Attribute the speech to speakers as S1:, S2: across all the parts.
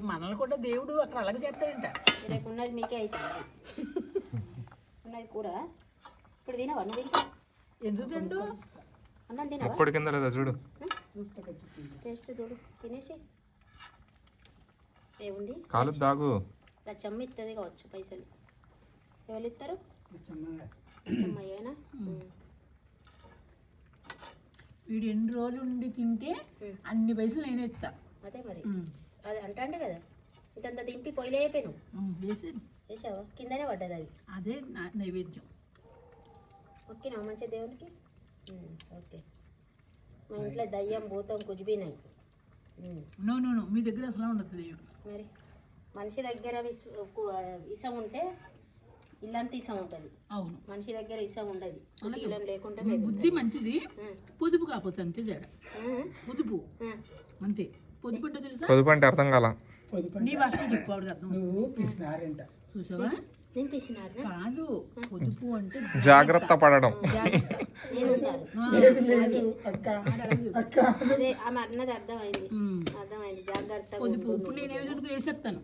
S1: మనల్ని కూడా దేవుడు అక్కడ అలాగే చేస్తాడంట.
S2: రేపు ఉన్నది మీకే అవుతుంది. ఉన్నది కూర ఇప్పుడు తినవా? నువ్వు తింటా
S1: ఎందుకు తింటూ
S2: అన్నం తినవా?
S3: అప్పుడు కింద లేదా చూడు,
S2: టేస్ట్ చూడు, తినేసి ఏముంది.
S3: కాలు దాగు.
S2: లచ్చమ్మ ఇస్తుంది కావచ్చు పైసలు. ఎవరు ఇస్తారు? లచ్చమ్మయ్యేనా?
S1: వీడు ఎన్ని రోజులు ఉండి తింటే అన్ని పైసలు నేనే ఇస్తా.
S2: అదే మరి అది అంటాండే కదా. ఇంతంత దింపి పొయ్యిలేపోయాను. వేసావా? కిందనే పడ్డది అది.
S1: అదే నైవేద్యం.
S2: ఓకేనా మంచిగా దేవునికి? ఓకే. మా ఇంట్లో దయ్యం భూతం కుజ్బీనాయి.
S1: నో మీ దగ్గర అసలు ఉండదు దేవుడు.
S2: మరి మనిషి దగ్గర ఇసం ఉంటే ఇల్లంతా ఇసం ఉంటుంది.
S1: అవును,
S2: మనిషి దగ్గర ఇసం ఉండదు. ఇల్లం లేకుండా
S1: బుద్ధి మంచిది, పొదుపు కాకపోతే అంతే తేడా. పొదుపు అంతే. పొదుపు అంటే తెలుసా?
S3: పొదుపు అంటే అర్థం కాల.
S1: నీ భాషలో చెప్పాడు అర్థం.
S4: నువ్వు పిసినారంట.
S1: చూసావా? కాదు, పొదుపు అంటే
S3: జాగ్రత్త పడడం.
S2: అన్నది అర్థమైంది. అర్థమైంది. జాగ్రత్త
S1: పొదుపు. ఇప్పుడు నేను ఏదో వేసేస్తాను,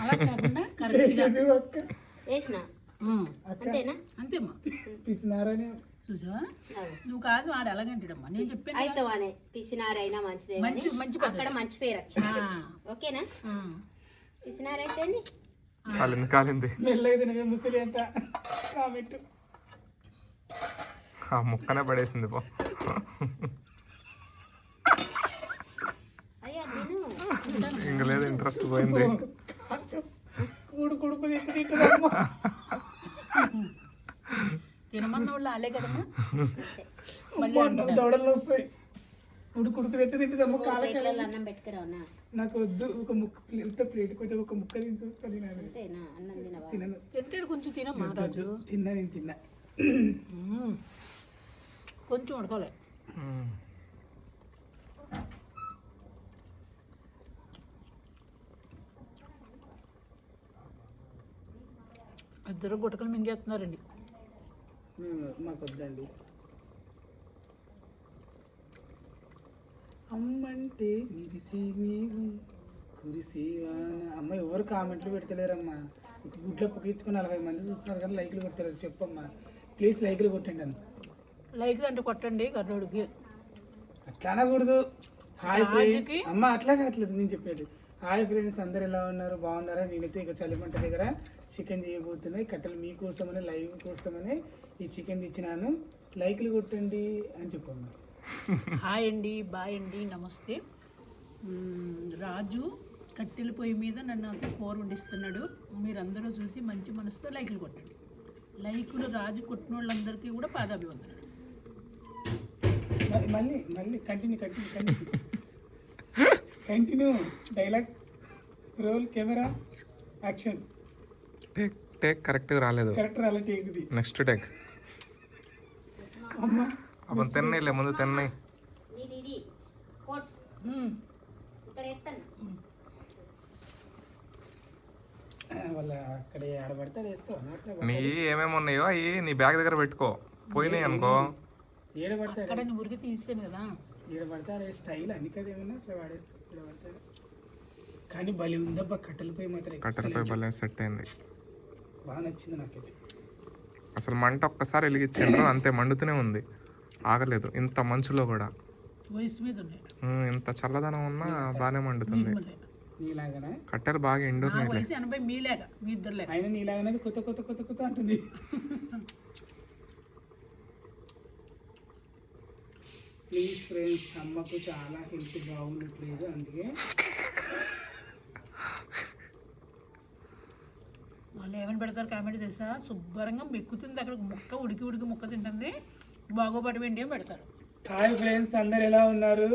S1: అలా కాకుండా కరెక్ట్గా
S2: వేసిన అంతేనా?
S1: అంతేమ్మా.
S4: పిసినారని
S1: చూసావా? నువ్వు కాదు ఆడ ఎలాగంటాడమ్మా. నేను చెప్పాను
S2: అయితేవానే పిసినారైనా మంచిదే.
S1: మంచి
S2: అక్కడ మంచి పేరు వచ్చింది. ఓకేనా? పిసినారైతే అండి
S3: కాలింది
S4: మెల్లగా తినవే ముసలి అంట.
S3: ఆ ముక్కనే పడేసింది పో.
S2: అయ్యా నేను
S3: ఇంక లేదు, ఇంట్రెస్ట్ పోయింది.
S4: కొడుకు
S1: తినమన్న వాళ్ళు ఆలే కదమ్మా.
S4: దౌడలు వస్తాయి. ఉడుకు తింటుందమ్మ. కాళ్ళ
S2: అన్నం పెట్టుకురావునా?
S4: నాకు వద్దు. ఒక ముక్క ప్లేట్ కొంచెం ఒక ముక్క తిని చూస్తాను. తినను.
S1: తింటాడు కొంచెం తినమ్మా రాజు.
S4: నేను తిన్నా.
S1: కొంచెం ఉడకలే. ఇద్దరు గుటకలు మింగేస్తున్నారండి.
S4: మాకు వద్దండి. అమ్మంటే మిరిసి మీరు కురిసేవాన. అమ్మ ఎవరు కామెంట్లు పెడతలేరమ్మా. ఒక గుడ్లో పొగించుకొని 40 మంది చూస్తున్నారు కానీ లైక్లు కొట్టలేరు. చెప్పమ్మా ప్లీజ్, లైక్లు కొట్టండి అన్న.
S1: లైక్లు అంటే కొట్టండి కర్రోడికి.
S4: అట్లా అనకూడదు. హాయ్ ఫ్రెండ్స్ అమ్మ, అట్లా కావట్లేదు నేను చెప్పేది. హాయ్ ఫ్రెండ్స్, అందరు ఎలా ఉన్నారు? బాగున్నారా? నేనైతే ఇక చలిమంట దగ్గర చికెన్ చేయబోతున్నాయి. కట్టెలు మీకోసమని లైవ్ కోసమని ఈ చికెన్ తెచ్చినాను. లైక్లు కొట్టండి అని చెప్పమ్మా.
S1: హాయ్ అండి, బాయ్ అండి, నమస్తే. రాజు కట్టెల పొయ్యి మీద నన్ను కూర వండిస్తున్నాడు. మీరందరూ చూసి మంచి మనసుతో లైక్లు కొట్టండి. లైకులు రాజు కొట్టిన వాళ్ళందరికీ కూడా పాదాభివందనాలు.
S4: మళ్ళీ continue dialogue, roll, camera, action.
S3: Take correct రాలేదు.
S4: కరెక్ట్ రాలేదు. Take
S3: next take.
S4: అమ్మ
S3: అప్పుడు తిన్నాయిలే, ముందు తిన్నాయి.
S4: వాళ్ళ అక్కడ ఆడబడితే వేస్తావు.
S3: నీ ఏమేమి ఉన్నాయో అవి నీ బ్యాగ్ దగ్గర పెట్టుకో. పోయినాయి అనుకో
S1: ఏడబడతాడు. ఊరికి తీసాను కదా.
S4: ఏడబడతాడు స్టైల్ అని కదా, ఏమన్నా అట్లా వాడేస్తాడు. ఏడబడతాడు కానీ భలే ఉందబ్బా. కట్టెలపై మాత్రం
S3: కట్టెలపై భలే సెట్ అయింది.
S4: బాగా నచ్చింది నాకైతే.
S3: అసలు మంట ఒక్కసారి వెలిగించారు అంతే, మండుతూనే ఉంది, ఆగలేదు. ఇంత మంచులో కూడా
S1: వయసు మీద
S3: ఇంత చల్లదనం ఉన్నా బాగానే మండుతుంది.
S4: నీలాగానే
S3: కట్టెలు బాగా ఎండున్నాయి.
S4: ఆయన నీలాగానే కొత్త అంటుంది. ప్లీజ్ ఫ్రెండ్స్, అమ్మకు చాలా హెల్త్ బాగుండట్లేదు, అందుకే
S1: వాళ్ళు ఏమని పెడతారు కామెంట్ తెలుసా? శుభ్రంగా మెక్కుతుంది, అక్కడ ముక్క ఉడికి ముక్క తింటుంది, బాగోపడి వెండి అని పెడతారు.
S4: హాయ్ ఫ్రెండ్స్, అందరు ఎలా ఉన్నారు?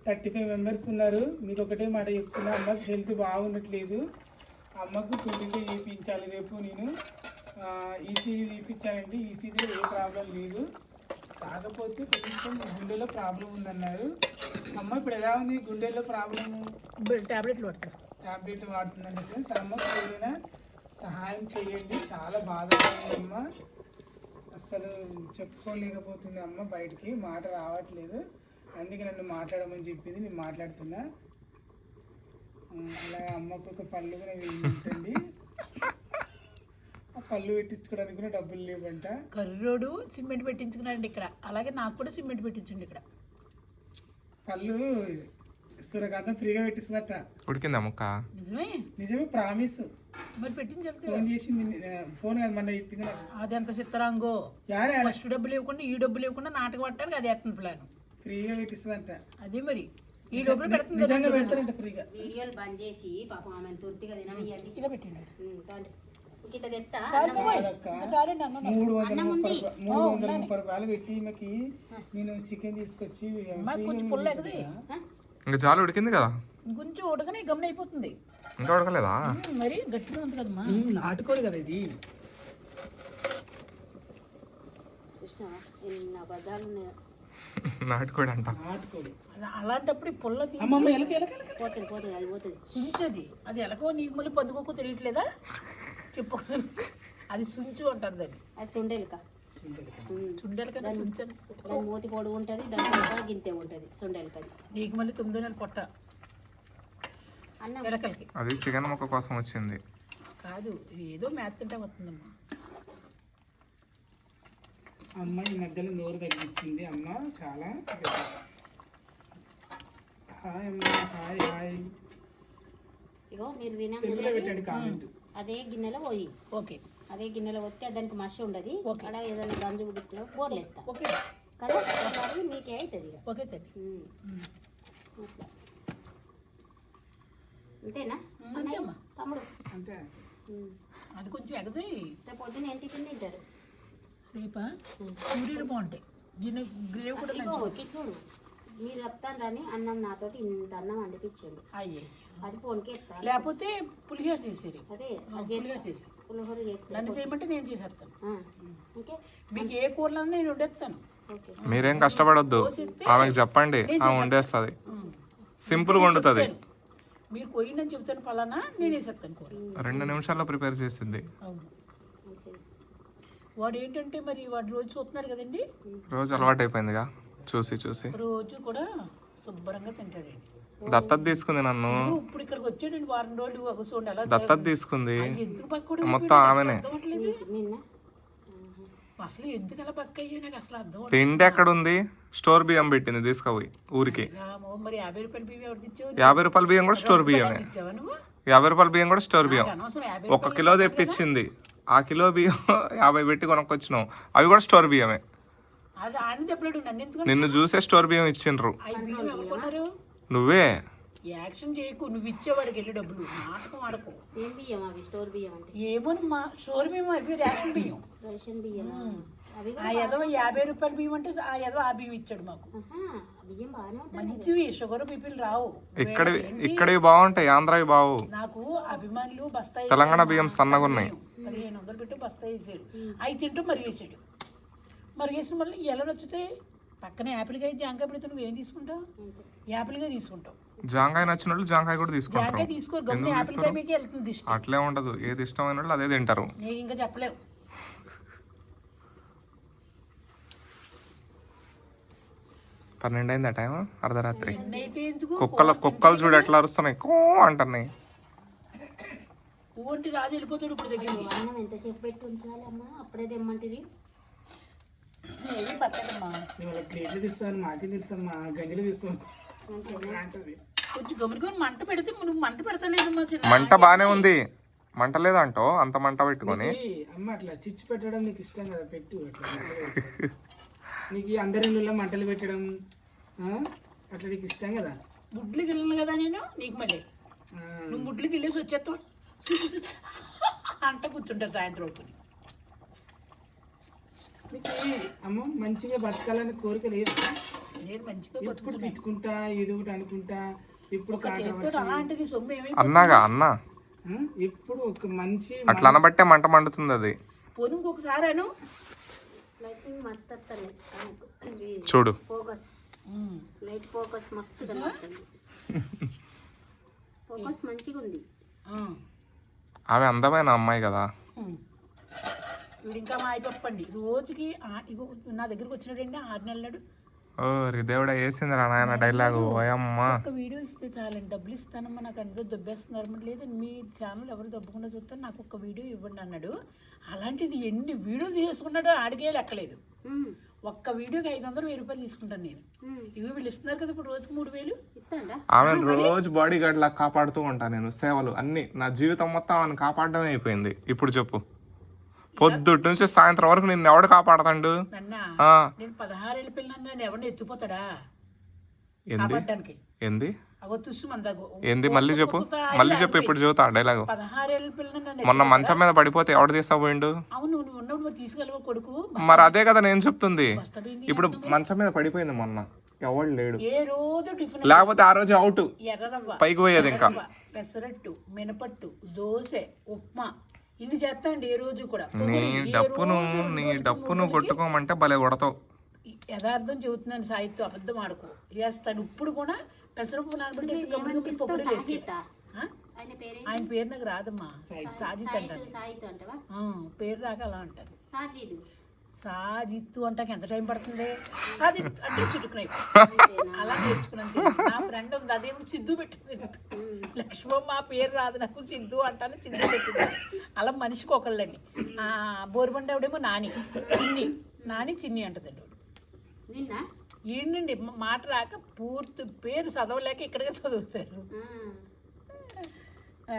S4: 35 మెంబర్స్ ఉన్నారు. మీకు ఒకటే మాట చెప్తున్నా, అమ్మకు హెల్త్ బాగుండట్లేదు. అమ్మకు 25 చేయించాలి రేపు. నేను ఈసీజీ తీపించానండి. ఈసీజీలో ఏ ప్రాబ్లం లేదు, కాకపోతే కొంచెం గుండెలో ప్రాబ్లం ఉందన్నారు. అమ్మ ఇప్పుడు ఎలా ఉంది? గుండెలో ప్రాబ్లము
S1: టాబ్లెట్లు
S4: వాడుతుందండి ఫ్రెండ్స్. అమ్మకు ఏదైనా సహాయం చేయండి, చాలా బాధగా ఉంది అమ్మ. అస్సలు చెప్పుకోలేకపోతుంది అమ్మ, బయటికి మాట రావట్లేదు. అందుకే నన్ను మాట్లాడమని చెప్పింది, నేను మాట్లాడుతున్నా. అలా అమ్మకు ఒక పళ్ళు కూడా వేయండి. ఆ పళ్ళు పెట్టించుకోవడానికి కూడా డబ్బులు లేవంట.
S1: కర్రోడు సిమెంట్ పెట్టించుకున్నాడండి ఇక్కడ, అలాగే నాకు కూడా సిమెంట్ పెట్టించండి ఇక్కడ.
S4: పళ్ళు సూర్యకాంతం ఫ్రీగా పెట్టిస్తుందట.
S3: ఉడికిందా ముక్క?
S1: నిజమే
S4: నిజమే, ప్రామిస్.
S1: మరి పెట్టించి
S4: ఫోన్ చేసింది, ఫోన్ కాదు మన చెప్పింది నాకు.
S1: అది ఎంత చిత్తరాంగో,
S4: యారే
S1: ఫస్ట్ డబ్బులు ఇవ్వకుండా ఈ డబ్బులు ఇవ్వకుండా నాటకం పట్టానికి అది ఎత్తన ప్లాన్.
S4: ఫ్రీగా పెట్టిస్తుందంట.
S1: అదే మరి ఈ డబ్బులు పెడుతుంది
S4: నిజంగా పెడతారంట ఫ్రీగా.
S2: వీడియోలు బంద్ చేసి పాపం ఆమె తొర్తిగా తినమియండి.
S1: ఇలా పెట్టిండు.
S2: ఇంత తెస్తా
S4: కాదక్క,
S1: చాలండి అన్న
S4: 330 రూపాయలు పెట్టి ఈమెకి నేను చికెన్ తీసుకొచ్చి
S1: మాకు కొంచెం పుల్ల ఎగది,
S3: ఇంకా చాలా ఉడికింది కదా,
S1: కొంచెం ఉడకనే గమన అయిపోతుంది.
S3: ఇంకా ఉడకలేదా?
S1: మరి గట్టిగా ఉంది కదమ్మా.
S4: నాటుకోడు కదా ఇది.
S2: చూసినావా ఎన్ని అబద్ధాలు ఉన్నాయో.
S3: నాటుకోడి అంట.
S4: నాటుకోడు.
S1: అలాంటప్పుడు ఈ పుల్ల తీసి
S4: అమ్మమ్మ ఎలక ఎలక ఎలక.
S2: పోతుంది పోతుంది అది పోతుంది.
S1: సుంచది, అది ఎలాగో నీకు మళ్ళీ పొద్దుకోకు తెలియట్లేదా చెప్పు. అది సుంచు అంటారు దాన్ని.
S2: అది సొండెలుక.
S1: చుండెల కన్నా సుంచని.
S2: దాని మూతి పొడుగు ఉంటుంది, దాని గింతే ఉంటుంది సొండెలుకది.
S1: నీకు మళ్ళీ 9 నెలల పొట్ట
S2: అన్నం
S1: ఎలకలకి
S3: అది చికెన్ ముక్క కోసం వచ్చింది.
S1: కాదు, ఇది ఏదో మ్యాథ్ తింటా వస్తుందమ్మా.
S4: అమ్మ ఈ మధ్యలో నోరు తగ్గించింది అమ్మ చాలా. హాయ్ అమ్మ, హాయ్ హాయ్.
S2: ఇగో మీరు
S4: తెలుగులో పెట్టండి కామెంట్.
S2: అదే గిన్నెలో పోయి,
S1: ఓకే
S2: అదే గిన్నెలో వస్తే దానికి మసి ఉండదు.
S1: ఓకే.
S2: అక్కడ ఏదైనా గంజు గుట్టిలో బోర్లు ఎత్తా
S1: ఓకే
S2: కదా, అది మీకే అవుతుంది ఇక.
S1: ఓకే తల్లి.
S2: అట్లా అంతేనా
S1: అంతేమ్మా.
S2: తమ్ముడు?
S4: అంతే.
S1: అది కొంచెం ఎగది.
S2: రేపు పొద్దున్న ఏంటి టిఫిన్ తింటారు?
S1: రేపా పూరీలు బాగుంటాయి, దీని గ్రేవ్ కూడా మంచిగా
S2: ఇదిగో చూడు, మీరు చెప్తాను రాని అన్నం నాతోటి ఇంత అన్నం వండిపించండి.
S1: అయ్యే.
S2: అది ఫోన్కి ఎత్తా.
S1: లేకపోతే పులిహోర చేసేది.
S2: అదే
S1: పులిహోర చేసి
S2: పులిహోర చేస్తా.
S1: నన్ను చేయమంటే నేను చేసేస్తాను.
S2: ఓకే
S1: మీకు ఏ కూరలన్నా నేను వండేస్తాను.
S2: ఓకే.
S3: మీరేం కష్టపడొద్దు, ఆమెకు చెప్పండి, ఆమె వండేస్తుంది. సింపుల్గా వండుతుంది.
S1: మీరు కొయ్యండి అని చెప్తాను, ఫలానా నేను వేసేస్తాను కూర.
S3: 2 నిమిషాల్లో ప్రిపేర్ చేసింది.
S1: అవును.
S2: ఓకే.
S1: వాడు ఏంటంటే మరి వాడు రోజు చూస్తున్నాడు కదండి,
S3: రోజు అలవాటు అయిపోయిందిగా చూసి చూసి.
S1: రోజు కూడా శుభ్రంగా తింటాడండి.
S3: దత్తత తీసుకుంది నన్ను.
S1: ఇప్పుడు ఇక్కడికి వచ్చాడండి వారం రోజులు ఒక చూడండి అలా
S3: దత్తత తీసుకుంది
S1: ఎందుకు పక్క
S3: మొత్తం ఆమెనే.
S2: నిన్న
S1: అసలు ఎందుకు అలా పక్క అయ్యో నాకు అసలు అర్థం
S3: తిండి ఎక్కడ ఉంది? స్టోర్ బియ్యం పెట్టింది తీసుకుపోయి ఊరికి.
S1: రామో. మరి 50 రూపాయల బియ్యం ఎవరికి ఇచ్చావు?
S3: 50 రూపాయల బియ్యం కూడా స్టోర్ బియ్యమే.
S1: ఇచ్చావా నువ్వు?
S3: 50 రూపాయల బియ్యం కూడా స్టోర్ బియ్యం.
S1: అనవసరం 50
S3: 1 కిలో తెప్పించింది, ఆ కిలో బియ్యం 50 పెట్టి కొనుక్కొచ్చినాం, అవి కూడా స్టోర్ బియ్యమే.
S1: అది ఆయన చెప్పలేడు, నన్ను ఎందుకు?
S3: నిన్ను చూసే స్టోర్ బియ్యం ఇచ్చిండ్రు.
S1: ఆ బియ్యం ఎవరు కొన్నారు?
S3: నువ్వే.
S1: యాక్షన్ చేయకు, నువ్వు ఇచ్చేవాడికి వెళ్ళి డబ్బులు నాటకం ఆడకు.
S2: ఏం బియ్యం అవి? స్టోర్ బియ్యం అంటే
S1: ఏమోనమ్మా, స్టోర్ బియ్యం అవి రేషన్ బియ్యం.
S2: రేషన్ బియ్యం అవి
S1: ఆ ఏదో 50 రూపాయల బియ్యం అంటే ఆ ఏదో ఆ బియ్యం ఇచ్చాడు మాకు.
S2: బియ్యం బాగానే ఉంటాయి.
S1: మంచివి, షుగర్ బీపీలు రావు.
S3: ఇక్కడివి బాగుంటాయి, ఆంధ్రావి బావు.
S1: నాకు అభిమానులు బస్తాయి
S3: తెలంగాణ బియ్యం సన్నగా ఉన్నాయి.
S1: 1500 పెట్టి బస్తాయి వేసాడు, అవి తింటూ మరిగేసాడు. మరిగేసిన మళ్ళీ ఎలా వచ్చితే పక్కన యాపిల్కాయ జాంకాయ పెడితే నువ్వు ఏం తీసుకుంటావు? యాపిల్గా తీసుకుంటావు.
S3: జాంకాయ నచ్చిన వాళ్ళు జాంకాయ కూడా తీసుకుంటారు.
S1: జాంకాయ తీసుకోరు, గమ్మున యాపిల్కాయ మీకే వెళ్తుంది ఇష్టం.
S3: అట్లే ఉండదు, ఏది ఇష్టమైన వాళ్ళు అదే తింటారు.
S1: నీకు ఇంకా చెప్పలేవు.
S3: 12 అయింది ఆ టైం, అర్ధరాత్రి.
S1: అయితే ఎందుకు
S3: కుక్కలు చూడు ఎట్లా అరుస్తున్నాయి, కో అంటున్నాయి.
S1: పువ్వు అంటే రాజు వెళ్ళిపోతాడు ఇప్పుడు దగ్గరికి.
S2: అన్నం ఎంతసేపు పెట్టి ఉంచాలి అమ్మా? అప్పుడే తెమ్మంటివి.
S1: ఏది పట్టదమ్మా,
S4: నేను ప్లేట్లు తీస్తాను, మాకే తెలుసమ్మా, గంజలు తీస్తాను అంటది.
S1: కొంచెం గమనికొని మంట పెడితే నువ్వు మంట పెడతలేదమ్మా.
S3: మంట బానే ఉంది, మంట లేదంటో అంత మంట పెట్టుకొని.
S4: అమ్మ అట్లా చిచ్చు పెట్టడం నీకు ఇష్టం కదా, పెట్టు అట్లా. నీకు అందరి ఇళ్ళలో మంటలు పెట్టడం అట్లా నీకు ఇష్టం కదా.
S1: ముడ్లకి వెళ్ళను కదా నేను, నీకు మళ్ళీ నువ్వు ముడ్లకి వెళ్ళేసి వచ్చేస్తావు అంట కూర్చుంటారు సాయంత్రం అవుతుంది.
S4: నీకు అమ్మ మంచిగా బతకాలని కోరిక లేదు?
S1: నేను మంచిగా
S4: ఎప్పుడు తిట్టుకుంటా, ఏదో ఒకటి అనుకుంటా, ఇప్పుడు
S1: అంటే నీ సొమ్ము ఏమైంది
S3: అన్నాగా అన్నా,
S4: ఎప్పుడు ఒక మంచి
S3: అట్లా అనబట్టే మంట మండుతుంది అది.
S1: పోను ఇంకొకసారి అను.
S2: లైటింగ్ మస్తు వస్తుంది
S3: చూడు,
S2: ఫోకస్, లైట్ ఫోకస్ మస్తు కనబడుతుంది. ఫోకస్ మంచిగా ఉంది.
S3: ఆమె అందమైన అమ్మాయి కదా.
S1: వీడు ఇంకా మా అయిపోప్పండి రోజుకి ఇగో నా దగ్గరికి వచ్చినాడండి 6 నెలలు నాడు
S3: ఓ దేవుడా వేసిందిరా నాయన డైలాగు ఓయమ్మా.
S1: ఒక వీడియో ఇస్తే చాలండి, డబ్బులు ఇస్తానమ్మా, నాకు అందరూ దొబ్బేస్తున్నారు. మరి లేదు, మీ ఛానల్ ఎవరు దొబ్బకుండా చూస్తారు, నాకు ఒక వీడియో ఇవ్వండి అన్నాడు. అలాంటిది ఎన్ని వీడియోలు తీసుకున్నాడో ఆడికే లెక్కలేదు. ఒక్క వీడియోకి 500-1000 రూపాయలు తీసుకుంటాను నేను. ఇవి వీళ్ళు ఇస్తున్నారు కదా ఇప్పుడు రోజుకి 3000
S2: ఇస్తాడా?
S3: ఆమె రోజు బాడీ గార్డ్ లాగా కాపాడుతూ ఉంటాను నేను. సేవలు అన్ని నా జీవితం మొత్తం ఆమెను కాపాడడమే అయిపోయింది. ఇప్పుడు చెప్పు, పొద్దుటి నుంచి సాయంత్రం వరకు నిన్ను ఎవడు కాపాడతాడు?
S1: నన్న
S3: ఆ,
S1: నేను 16 ఏళ్ళ పిల్లలు నన్ను ఎవరిని ఎత్తిపోతాడా
S3: ఏంది
S1: కాపాడడానికి?
S3: ఏంది
S1: అగో తుస్సు మందాగో
S3: ఏంది మళ్ళీ చెప్పు, మళ్ళీ చెప్పు, ఇప్పుడు చెబుతా డైలాగు.
S1: 16 ఏళ్ళ పిల్లలు నన్ను
S3: మొన్న మంచం మీద పడిపోతే ఎవడు తీసాపోయిండు?
S1: అవును, నువ్వు ఉన్నప్పుడు మరి తీసుకెళ్ళవా కొడుకు?
S3: మరి అదే కదా నేను చెప్తుంది.
S1: బస్తపోయింది.
S3: ఇప్పుడు మంచం మీద పడిపోయింది మొన్న, ఎవడు లేడు.
S1: ఏ రోజు టిఫిన్
S3: లేకపోతే ఆ రోజు అవుట్,
S1: ఎర్రరవ్వ,
S3: పైకి పోయేది ఇంకా.
S1: పెసరట్టు, మినపట్టు, దోశ, ఉప్మా ఇన్ని చేస్తాండి ఏ రోజు కూడా.
S3: నీ డప్పును కొట్టుకోమంటే భలే కొడతావు.
S1: యథార్థం చెబుతున్నాను, సాహిత్యం అబద్ధం ఆడుకో. చేస్తాడు ఇప్పుడు కూడా పెసరపప్పు నానబెట్టేసి గబ్బు పప్పులు వేసి.
S2: ఆయన పేరు
S1: ఆయన పేరు నాకు రాదమ్మా, సాజిత్ అంటారు.
S2: సాయితు అంటవా?
S1: పేరు రాక అలా అంటారు.
S2: సాజీదు
S1: సాజిత్తు అంటాక ఎంత టైం పడుతుంది? సాజిత్ అంటే చిటుకున్నాయి అలా నేర్చుకున్నాను. నా ఫ్రెండ్ ఉంది, అదేమిటి సిద్ధు పెట్టింది. లక్ష్మమ్మ పేరు రాదు నాకు, సిద్ధు అంటాను, సిద్ధు పెట్టింది. అలా మనిషికి ఒకళ్ళండి. బోరుబండి ఆవిడేమో నాని, చిన్ని అంటదండి.
S2: నిన్న
S1: ఏంటండి మాట రాక పూర్తి పేరు చదవలేక ఇక్కడికే చదువుతారు.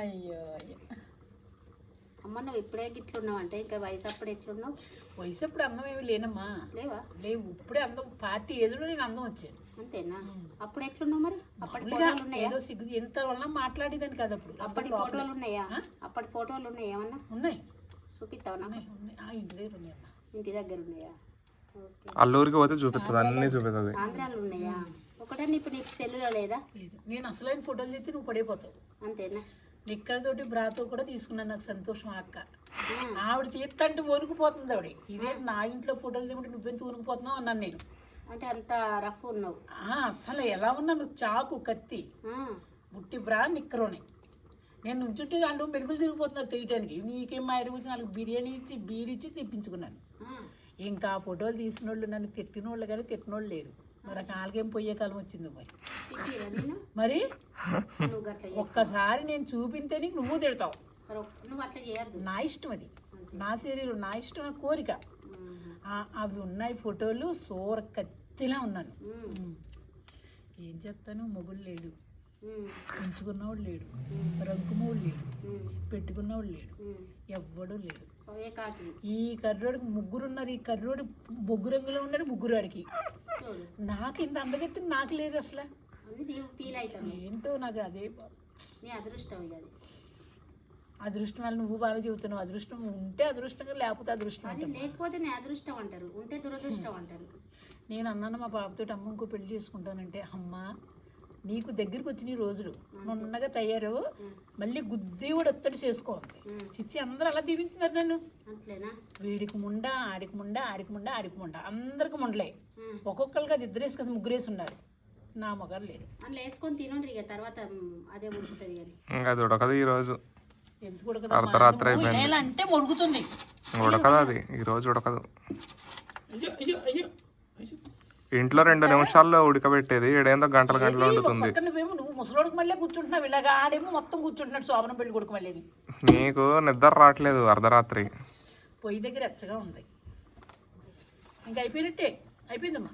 S1: అయ్యో అయ్యో.
S2: అమ్మ నువ్వు ఇప్పుడే గిట్లున్నావు అంటే ఇంకా వయసు అప్పుడు ఎట్లున్నావు?
S1: వయసు అప్పుడు అందం ఏమి లేనమ్మా,
S2: లేవా?
S1: లేవు. ఇప్పుడే అందం, పార్టీ ఏజ్లో నేను అందం వచ్చాను.
S2: అంతేనా? అప్పుడు ఎట్లున్నావు మరి? అప్పటి
S1: మామూలుగా
S2: ఫోటోలు ఉన్నాయా?
S1: ఏదో సిగ్గు ఎంత వల్ల మాట్లాడేదాన్ని కాదు అప్పుడు.
S2: అప్పటి ఫోటోలు ఉన్నాయా? అప్పటి ఫోటోలు ఉన్నాయా ఏమన్నా?
S1: ఉన్నాయి,
S2: చూపిస్తావు నాకు?
S1: ఉన్నాయి, ఉన్నాయి. ఇంటి దగ్గర ఉన్నాయమ్మా.
S2: ఇంటి దగ్గర ఉన్నాయా? ఓకే.
S3: అల్లూరికి పోతే చూపిస్తుంది, అన్ని చూపిస్తుంది.
S2: ఆంధ్రాలో ఉన్నాయా? ఒకటే ఇప్పుడు నీకు సెల్లులో లేదా?
S1: లేదు, నేను అసలైన ఫోటోలు తెచ్చి నువ్వు పడిపోతావు.
S2: అంతేనా?
S1: నిక్కలతోటి బ్రాతో కూడా తీసుకున్నాను, నాకు సంతోషం. అక్క ఆవిడ తీస్తంటే వణుకుపోతుంది ఆవిడ. ఇదే నా ఇంట్లో ఫోటోలు తీయమంటే నువ్వెంత వణుకుపోతున్నావు అన్నాను నేను.
S2: అంటే అంత రఫ్ ఉన్నావు?
S1: అసలు ఎలా ఉన్నాను, చాకు కత్తి బుట్టి బ్రా నిక్కరోనే. నేను నుంచుంటే అంటూ మెరుగులు తిరిగిపోతున్నారు తీయటానికి. నీకేం మా ఎరుగు నాకు బిర్యానీ ఇచ్చి బీరిచ్చి తెప్పించుకున్నాను. ఇంకా ఫోటోలు తీసిన వాళ్ళు నన్ను తిట్టిన వాళ్ళు కానీ తిట్టిన వాళ్ళు లేరు. మరి ఆ కాళ్ళకేం పోయే కాలం వచ్చింది మరి. ఒక్కసారి నేను చూపింటే నీకు నువ్వు తిడతావు.
S2: నువ్వు అట్లా చేయద్దు,
S1: నా ఇష్టం, అది నా శరీరం, నా ఇష్టం, నా కోరిక. అవి ఉన్నాయి ఫోటోలు, సోర కత్తిలా ఉన్నాను. ఏం చెప్తాను, మొగుడు లేడు, పెంచుకున్నవాడు లేడు, రంకుమోడు లేడు, పెట్టుకున్నవాడు లేడు, ఎవ్వడు లేడు. ఈ కర్రోడికి 3 ఉన్నారు. ఈ కర్రోడు బొగ్గు రంగులో ఉన్నాడు, 3 వాడికి. నాకు ఇంత అందగెత్తి నాకు లేదు అసలు. ఏంటో నాకు అదే అదృష్టం వల్ల నువ్వు బాగా చెబుతున్నావు. అదృష్టం ఉంటే అదృష్టంగా, లేకపోతే అదృష్టం
S2: లేకపోతే అదృష్టం అంటారు, ఉంటే దురదృష్టం అంటారు.
S1: నేను అన్నాను మా పాపతో, అమ్మ ఇంకో పెళ్లి చేసుకుంటానంటే, అమ్మ నీకు దగ్గరికి వచ్చిన రోజులు నున్నగా తయారు, మళ్ళీ గుద్ది కూడా ఒత్తడి చేసుకోవాలి. చిచ్చి అందరూ అలా దీవించున్నారు నన్ను. వీడికి ముండ, ఆడికి ముండ, ఆడికి ముండ, ఆడికి ముండ, అందరికి ముండలే. ఒక్కొక్కరికి అది 2 కదా 3 ఉన్నారు. నా మొగారు లేరు.
S2: అందులో వేసుకొని తినండి ఇక తర్వాత అదే ఉడుకుతుంది. కానీ
S3: అది ఉడకదు ఈ రోజు,
S1: ఎందుకు ఉడకదు?
S3: అర్ధరాత్రి అయిపోయింది
S1: అంటే ఉడుకుతుంది.
S3: ఉడకదు, అది ఈ రోజు ఉడకదు.
S1: అయ్యో అయ్యో అయ్యో,
S3: ఇంట్లో 2 నిమిషాల్లో ఉడకబెట్టేది ఏడేందో గంటలు వండుతుంది.
S1: నువ్వేమో నువ్వు ముసలోడికి మళ్ళీ కూర్చుంటున్నావు, ఇలాగా ఆడేమో మొత్తం కూర్చుంటున్నాడు శోభనం పెళ్లి కొడుకు మళ్ళీ.
S3: నీకు నిద్ర రావట్లేదు అర్ధరాత్రి.
S1: పొయ్యి దగ్గర ఎచ్చగా ఉంది. ఇంకా అయిపోయినట్టే, అయిపోయిందమ్మా.